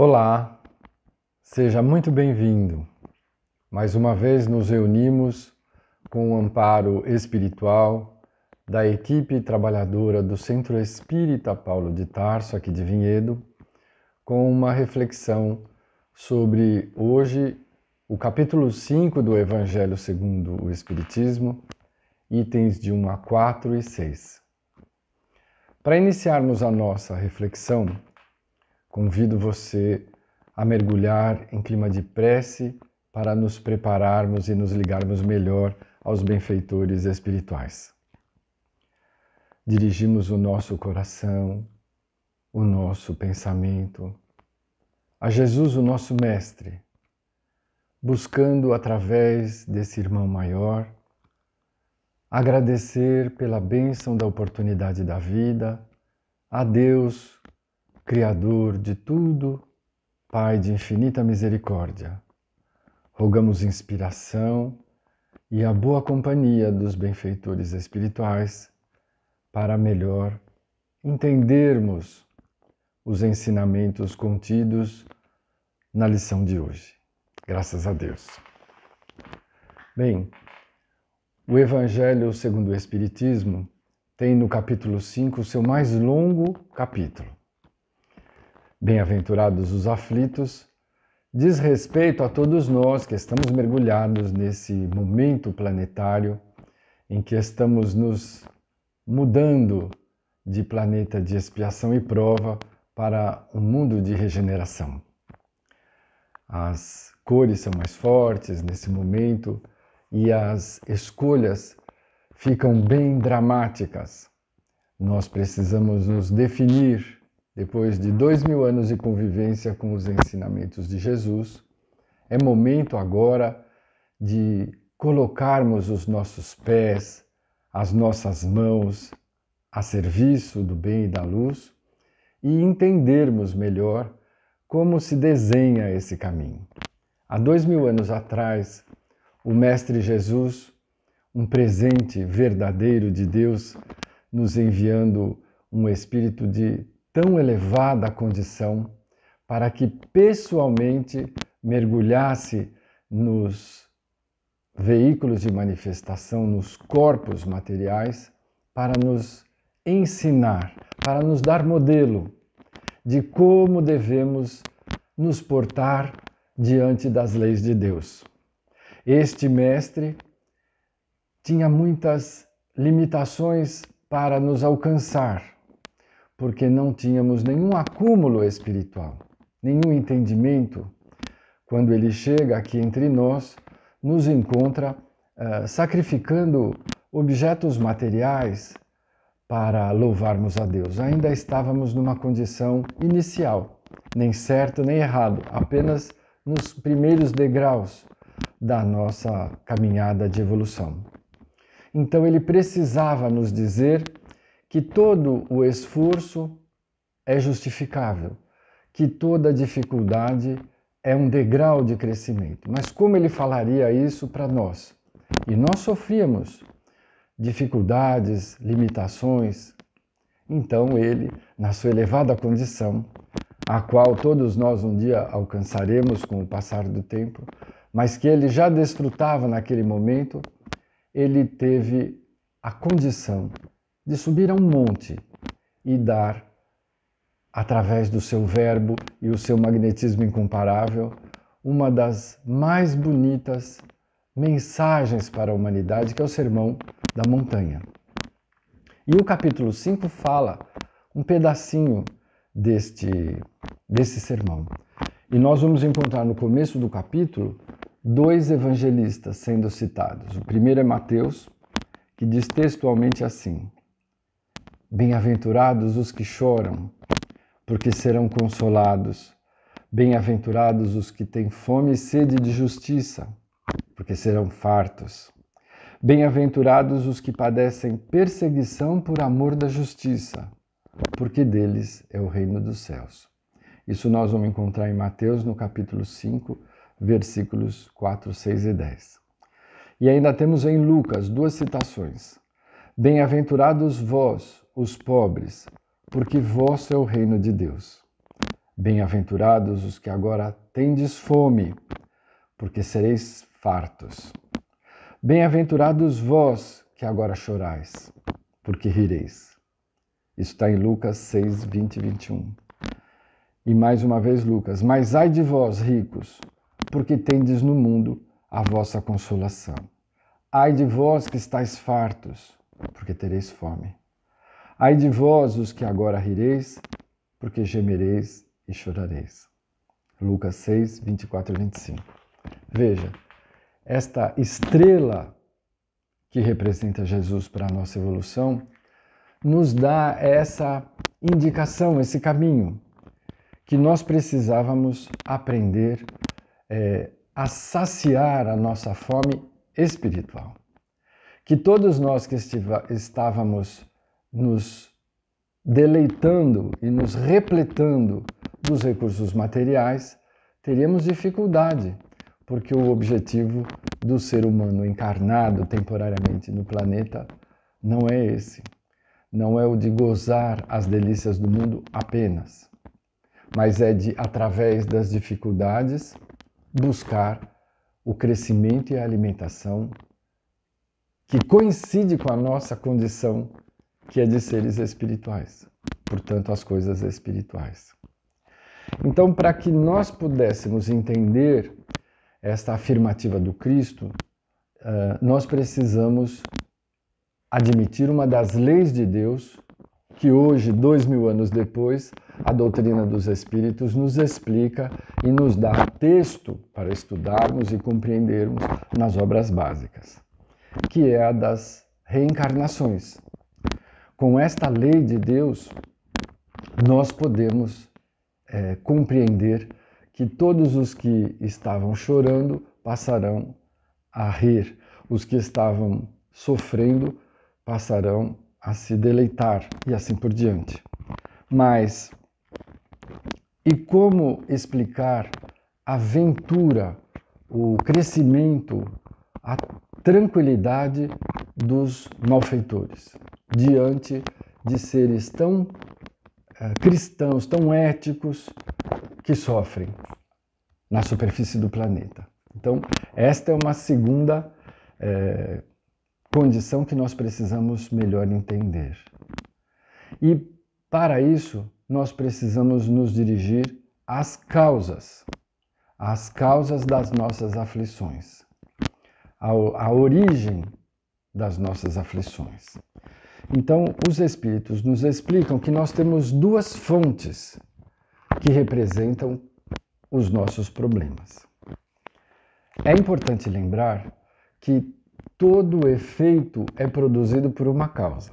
Olá, seja muito bem-vindo. Mais uma vez nos reunimos com o amparo espiritual da equipe trabalhadora do Centro Espírita Paulo de Tarso, aqui de Vinhedo, com uma reflexão sobre hoje o capítulo 5 do Evangelho segundo o Espiritismo, itens de 1 a 4 e 6. Para iniciarmos a nossa reflexão, convido você a mergulhar em clima de prece para nos prepararmos e nos ligarmos melhor aos benfeitores espirituais. Dirigimos o nosso coração, o nosso pensamento a Jesus, o nosso Mestre, buscando através desse irmão maior agradecer pela bênção da oportunidade da vida, a Deus, Criador de tudo, Pai de infinita misericórdia. Rogamos inspiração e a boa companhia dos benfeitores espirituais para melhor entendermos os ensinamentos contidos na lição de hoje. Graças a Deus. Bem, o Evangelho segundo o Espiritismo tem no capítulo 5 o seu mais longo capítulo. Bem-aventurados os aflitos, diz respeito a todos nós que estamos mergulhados nesse momento planetário em que estamos nos mudando de planeta de expiação e prova para um mundo de regeneração. As cores são mais fortes nesse momento e as escolhas ficam bem dramáticas. Nós precisamos nos definir. Depois de 2000 anos de convivência com os ensinamentos de Jesus, é momento agora de colocarmos os nossos pés, as nossas mãos a serviço do bem e da luz e entendermos melhor como se desenha esse caminho. Há 2000 anos atrás, o Mestre Jesus, um presente verdadeiro de Deus, nos enviando um espírito de tão elevada condição para que pessoalmente mergulhasse nos veículos de manifestação, nos corpos materiais, para nos ensinar, para nos dar modelo de como devemos nos portar diante das leis de Deus. Este mestre tinha muitas limitações para nos alcançar, porque não tínhamos nenhum acúmulo espiritual, nenhum entendimento. Quando ele chega aqui entre nós, nos encontra sacrificando objetos materiais para louvarmos a Deus. Ainda estávamos numa condição inicial, nem certo nem errado, apenas nos primeiros degraus da nossa caminhada de evolução. Então ele precisava nos dizer que todo o esforço é justificável, que toda dificuldade é um degrau de crescimento. Mas como ele falaria isso para nós? E nós sofríamos dificuldades, limitações. Então ele, na sua elevada condição, a qual todos nós um dia alcançaremos com o passar do tempo, mas que ele já desfrutava naquele momento, ele teve a condição de subir a um monte e dar, através do seu verbo e o seu magnetismo incomparável, uma das mais bonitas mensagens para a humanidade, que é o Sermão da Montanha. E o capítulo 5 fala um pedacinho desse sermão. E nós vamos encontrar no começo do capítulo dois evangelistas sendo citados. O primeiro é Mateus, que diz textualmente assim: Bem-aventurados os que choram, porque serão consolados. Bem-aventurados os que têm fome e sede de justiça, porque serão fartos. Bem-aventurados os que padecem perseguição por amor da justiça, porque deles é o reino dos céus. Isso nós vamos encontrar em Mateus, no capítulo 5, versículos 4, 6 e 10. E ainda temos em Lucas duas citações. Bem-aventurados vós, os pobres, porque vosso é o reino de Deus. Bem-aventurados os que agora tendes fome, porque sereis fartos. Bem-aventurados vós que agora chorais, porque rireis. Isso está em Lucas 6, 20 e 21. E mais uma vez Lucas, mas ai de vós, ricos, porque tendes no mundo a vossa consolação. Ai de vós que estáis fartos, porque tereis fome. Ai de vós os que agora rireis, porque gemereis e chorareis. Lucas 6, 24 e 25. Veja, esta estrela que representa Jesus para a nossa evolução, nos dá essa indicação, esse caminho, que nós precisávamos aprender a saciar a nossa fome espiritual. Que todos nós que estávamos nos deleitando e nos repletando dos recursos materiais, teríamos dificuldade, porque o objetivo do ser humano encarnado temporariamente no planeta não é esse. Não é o de gozar as delícias do mundo apenas, mas é de, através das dificuldades, buscar o crescimento e a alimentação que coincide com a nossa condição, que é de seres espirituais, portanto, as coisas espirituais. Então, para que nós pudéssemos entender esta afirmativa do Cristo, nós precisamos admitir uma das leis de Deus que hoje, 2000 anos depois, a doutrina dos Espíritos nos explica e nos dá texto para estudarmos e compreendermos nas obras básicas, que é a das reencarnações. Com esta lei de Deus, nós podemos compreender que todos os que estavam chorando passarão a rir, os que estavam sofrendo passarão a se deleitar e assim por diante. Mas, e como explicar a ventura, o crescimento, a tranquilidade dos malfeitores diante de seres tão cristãos, tão éticos, que sofrem na superfície do planeta? Então, esta é uma segunda condição que nós precisamos melhor entender. E, para isso, nós precisamos nos dirigir às causas das nossas aflições, à origem das nossas aflições. Então, os Espíritos nos explicam que nós temos duas fontes que representam os nossos problemas. É importante lembrar que todo efeito é produzido por uma causa.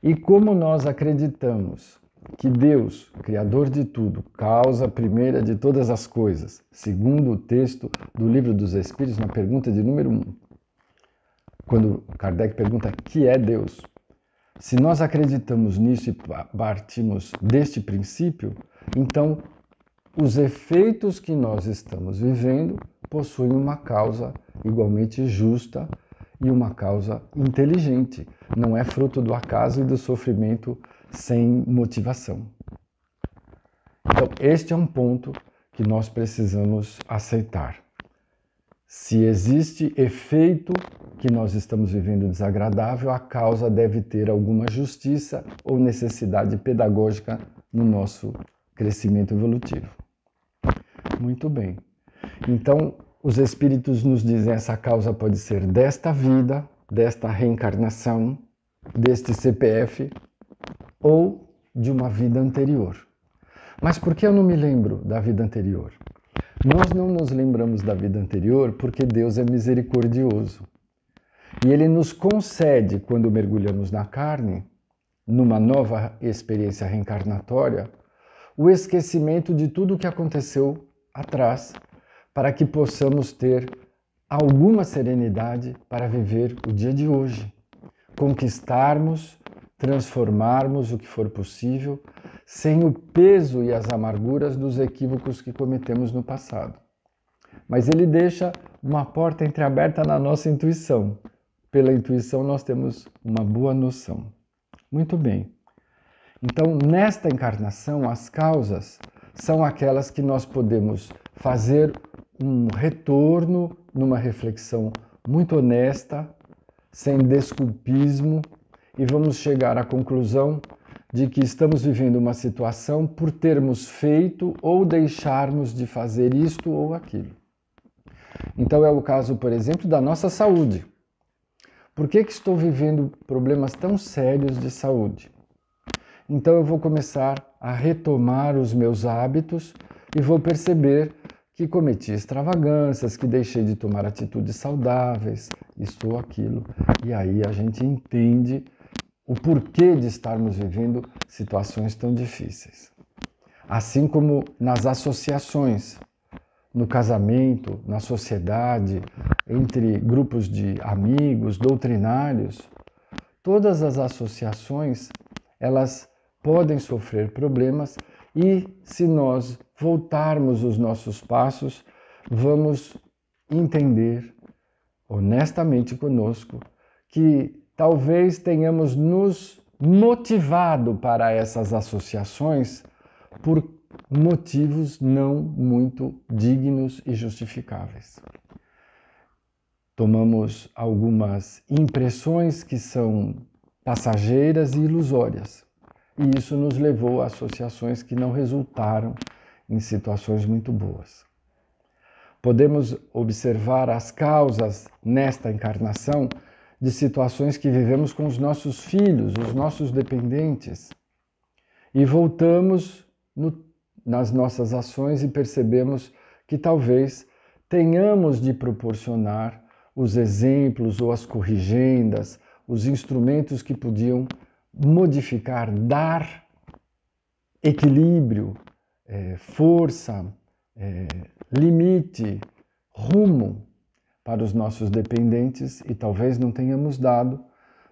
E como nós acreditamos que Deus, Criador de tudo, causa primeira de todas as coisas, segundo o texto do Livro dos Espíritos, na pergunta de número 1, quando Kardec pergunta que é Deus, se nós acreditamos nisso e partimos deste princípio, então os efeitos que nós estamos vivendo possuem uma causa igualmente justa e uma causa inteligente. Não é fruto do acaso e do sofrimento sem motivação. Então, este é um ponto que nós precisamos aceitar. Se existe efeito que nós estamos vivendo desagradável, a causa deve ter alguma justiça ou necessidade pedagógica no nosso crescimento evolutivo. Muito bem. Então, os Espíritos nos dizem que essa causa pode ser desta vida, desta reencarnação, deste CPF ou de uma vida anterior. Mas por que eu não me lembro da vida anterior? Nós não nos lembramos da vida anterior porque Deus é misericordioso. E Ele nos concede, quando mergulhamos na carne, numa nova experiência reencarnatória, o esquecimento de tudo o que aconteceu atrás, para que possamos ter alguma serenidade para viver o dia de hoje, conquistarmos, transformarmos o que for possível, sem o peso e as amarguras dos equívocos que cometemos no passado. Mas ele deixa uma porta entreaberta na nossa intuição. Pela intuição nós temos uma boa noção. Muito bem. Então, nesta encarnação, as causas são aquelas que nós podemos fazer um retorno numa reflexão muito honesta, sem desculpismo, e vamos chegar à conclusão de que estamos vivendo uma situação por termos feito ou deixarmos de fazer isto ou aquilo. Então é o caso, por exemplo, da nossa saúde. Por que estou vivendo problemas tão sérios de saúde? Então eu vou começar a retomar os meus hábitos e vou perceber que cometi extravagâncias, que deixei de tomar atitudes saudáveis, isso ou aquilo. E aí a gente entende o porquê de estarmos vivendo situações tão difíceis. Assim como nas associações, no casamento, na sociedade, entre grupos de amigos, doutrinários, todas as associações, elas podem sofrer problemas e, se nós voltarmos os nossos passos, vamos entender honestamente conosco que talvez tenhamos nos motivado para essas associações por motivos não muito dignos e justificáveis. Tomamos algumas impressões que são passageiras e ilusórias, e isso nos levou a associações que não resultaram em situações muito boas. Podemos observar as causas nesta encarnação de situações que vivemos com os nossos filhos, os nossos dependentes, e voltamos nas nossas ações e percebemos que talvez tenhamos de proporcionar os exemplos ou as corrigendas, os instrumentos que podiam modificar, dar equilíbrio, força, limite, rumo para os nossos dependentes e talvez não tenhamos dado,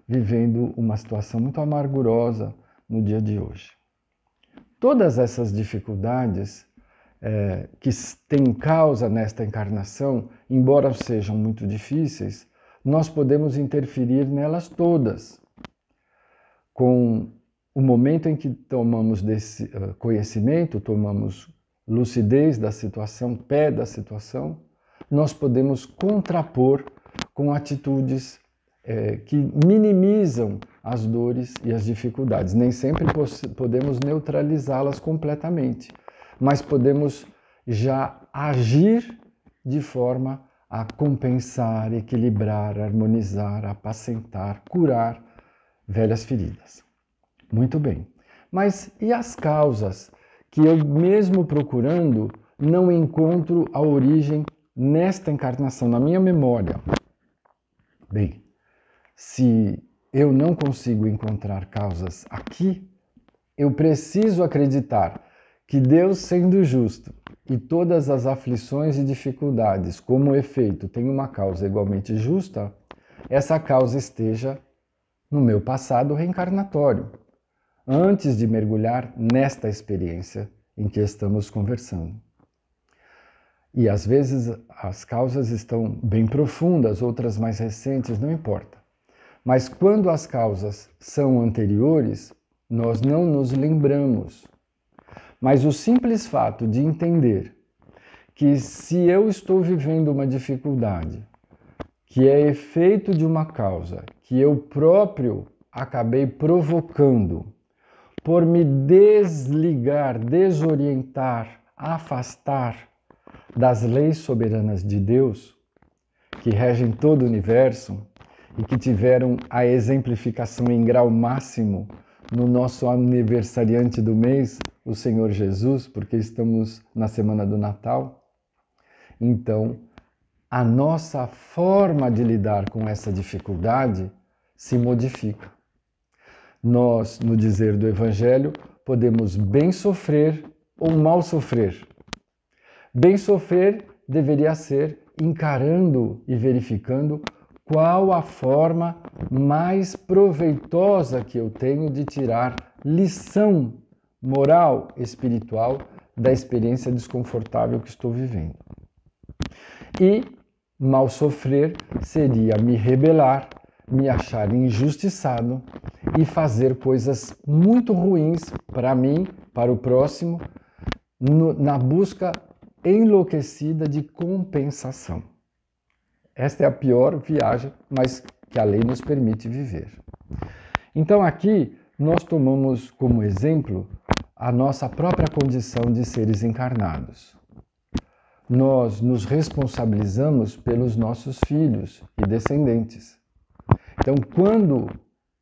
vivendo uma situação muito amargurosa no dia de hoje. Todas essas dificuldades que têm causa nesta encarnação, embora sejam muito difíceis, nós podemos interferir nelas todas. Com o momento em que tomamos desse conhecimento, tomamos lucidez da situação, pé da situação, nós podemos contrapor com atitudes que minimizam as dores e as dificuldades. Nem sempre podemos neutralizá-las completamente, mas podemos já agir de forma a compensar, equilibrar, harmonizar, apacentar, curar velhas feridas. Muito bem. Mas e as causas que eu mesmo procurando não encontro a origem nesta encarnação, na minha memória? Bem, se eu não consigo encontrar causas aqui, eu preciso acreditar que Deus, sendo justo, e todas as aflições e dificuldades como efeito têm uma causa igualmente justa, essa causa esteja no meu passado reencarnatório, antes de mergulhar nesta experiência em que estamos conversando. E às vezes as causas estão bem profundas, outras mais recentes, não importa. Mas quando as causas são anteriores, nós não nos lembramos. Mas o simples fato de entender que se eu estou vivendo uma dificuldade, que é efeito de uma causa que eu próprio acabei provocando, por me desligar, desorientar, afastar das leis soberanas de Deus, que regem todo o universo e que tiveram a exemplificação em grau máximo no nosso aniversariante do mês, o Senhor Jesus, porque estamos na semana do Natal. Então, a nossa forma de lidar com essa dificuldade se modifica. Nós, no dizer do Evangelho, podemos bem sofrer ou mal sofrer. Bem sofrer deveria ser encarando e verificando qual a forma mais proveitosa que eu tenho de tirar lição moral, espiritual da experiência desconfortável que estou vivendo. E mal sofrer seria me rebelar, me achar injustiçado e fazer coisas muito ruins para mim, para o próximo, na busca enlouquecida de compensação. Esta é a pior viagem, mas que a lei nos permite viver. Então aqui nós tomamos como exemplo a nossa própria condição de seres encarnados. Nós nos responsabilizamos pelos nossos filhos e descendentes. Então, quando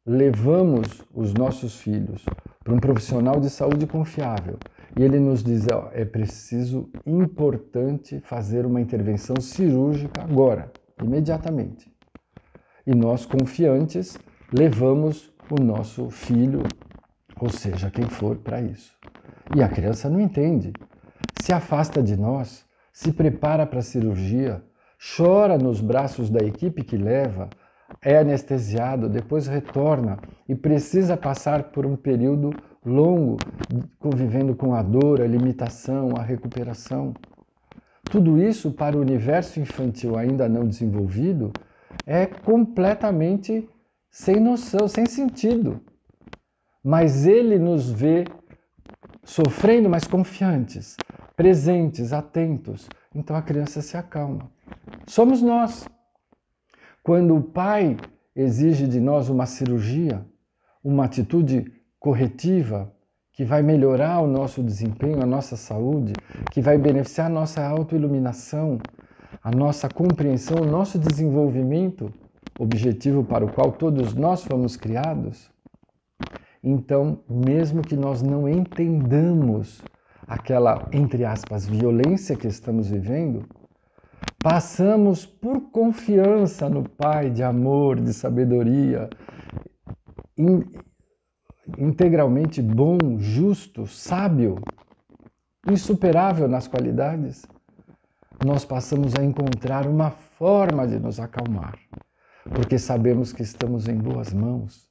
levamos os nossos filhos para um profissional de saúde confiável e ele nos diz, é preciso, importante fazer uma intervenção cirúrgica agora, imediatamente. E nós, confiantes, levamos o nosso filho, ou seja, quem for, para isso. E a criança não entende, se afasta de nós, se prepara para a cirurgia, chora nos braços da equipe que leva, é anestesiado, depois retorna e precisa passar por um período longo convivendo com a dor, a limitação, a recuperação. Tudo isso para o universo infantil ainda não desenvolvido é completamente sem noção, sem sentido. Mas ele nos vê sofrendo, mas confiantes, presentes, atentos. Então a criança se acalma. Somos nós. Quando o pai exige de nós uma cirurgia, uma atitude corretiva, que vai melhorar o nosso desempenho, a nossa saúde, que vai beneficiar a nossa autoiluminação, a nossa compreensão, o nosso desenvolvimento, objetivo para o qual todos nós fomos criados, então, mesmo que nós não entendamos aquela, entre aspas, violência que estamos vivendo, passamos por confiança no Pai de amor, de sabedoria, integralmente bom, justo, sábio, insuperável nas qualidades, nós passamos a encontrar uma forma de nos acalmar, porque sabemos que estamos em boas mãos,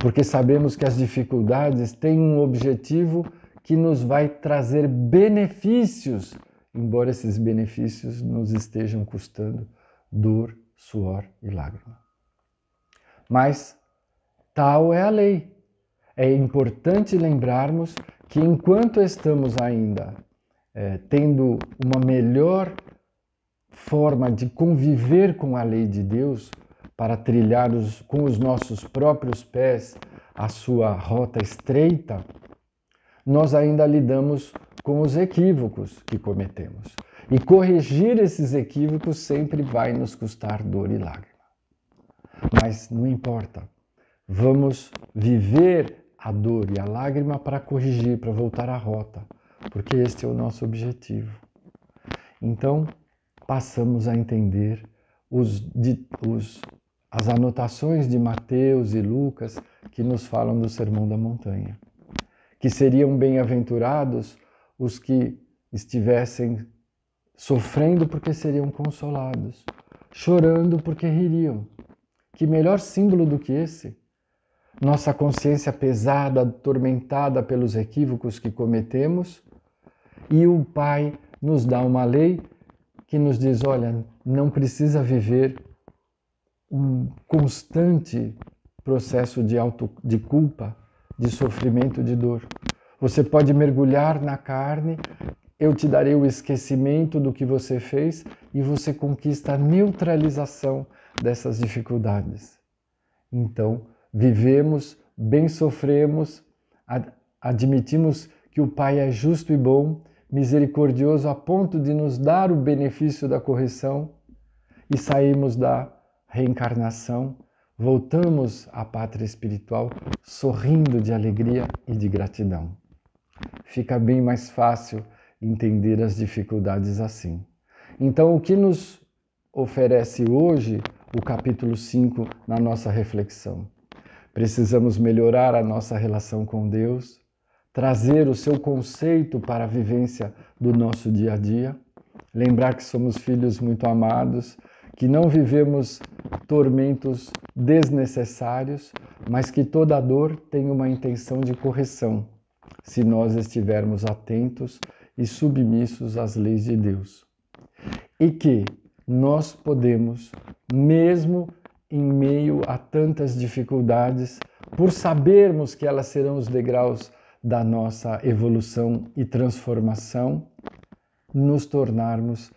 porque sabemos que as dificuldades têm um objetivo que nos vai trazer benefícios, embora esses benefícios nos estejam custando dor, suor e lágrima. Mas tal é a lei. É importante lembrarmos que enquanto estamos ainda tendo uma melhor forma de conviver com a lei de Deus, para trilhar com os nossos próprios pés a sua rota estreita, nós ainda lidamos com os equívocos que cometemos. E corrigir esses equívocos sempre vai nos custar dor e lágrima. Mas não importa, vamos viver a dor e a lágrima para corrigir, para voltar à rota, porque este é o nosso objetivo. Então, passamos a entender as anotações de Mateus e Lucas que nos falam do Sermão da Montanha, que seriam bem-aventurados os que estivessem sofrendo porque seriam consolados, chorando porque ririam. Que melhor símbolo do que esse? Nossa consciência pesada, atormentada pelos equívocos que cometemos, e o Pai nos dá uma lei que nos diz, olha, não precisa viver um constante processo de culpa, de sofrimento, de dor. Você pode mergulhar na carne, eu te darei o esquecimento do que você fez e você conquista a neutralização dessas dificuldades. Então, vivemos, bem sofremos, admitimos que o Pai é justo e bom, misericordioso a ponto de nos dar o benefício da correção e saímos da reencarnação, voltamos à pátria espiritual sorrindo de alegria e de gratidão. Fica bem mais fácil entender as dificuldades assim. Então, o que nos oferece hoje o capítulo 5 na nossa reflexão? Precisamos melhorar a nossa relação com Deus, trazer o seu conceito para a vivência do nosso dia a dia, lembrar que somos filhos muito amados, que não vivemos tormentos desnecessários, mas que toda dor tem uma intenção de correção, se nós estivermos atentos e submissos às leis de Deus. E que nós podemos, mesmo em meio a tantas dificuldades, por sabermos que elas serão os degraus da nossa evolução e transformação, nos tornarmos,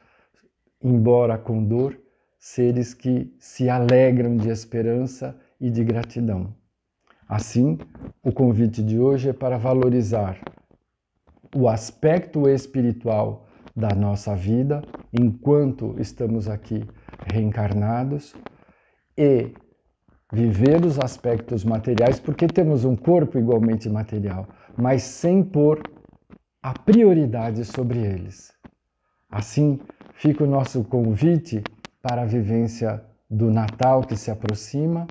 embora com dor, seres que se alegram de esperança e de gratidão. Assim, o convite de hoje é para valorizar o aspecto espiritual da nossa vida enquanto estamos aqui reencarnados e viver os aspectos materiais, porque temos um corpo igualmente material, mas sem pôr a prioridade sobre eles. Assim, fica o nosso convite para a vivência do Natal que se aproxima,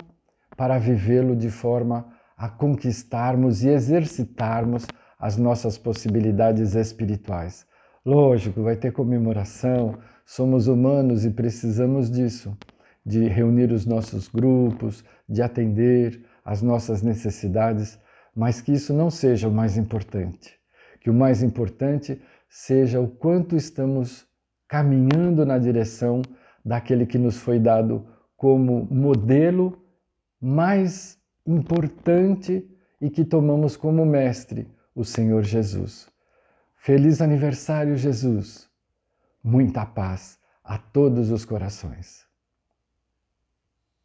para vivê-lo de forma a conquistarmos e exercitarmos as nossas possibilidades espirituais. Lógico, vai ter comemoração, somos humanos e precisamos disso, de reunir os nossos grupos, de atender às nossas necessidades, mas que isso não seja o mais importante. Que o mais importante seja o quanto estamos caminhando na direção daquele que nos foi dado como modelo mais importante e que tomamos como mestre, o Senhor Jesus. Feliz aniversário, Jesus! Muita paz a todos os corações.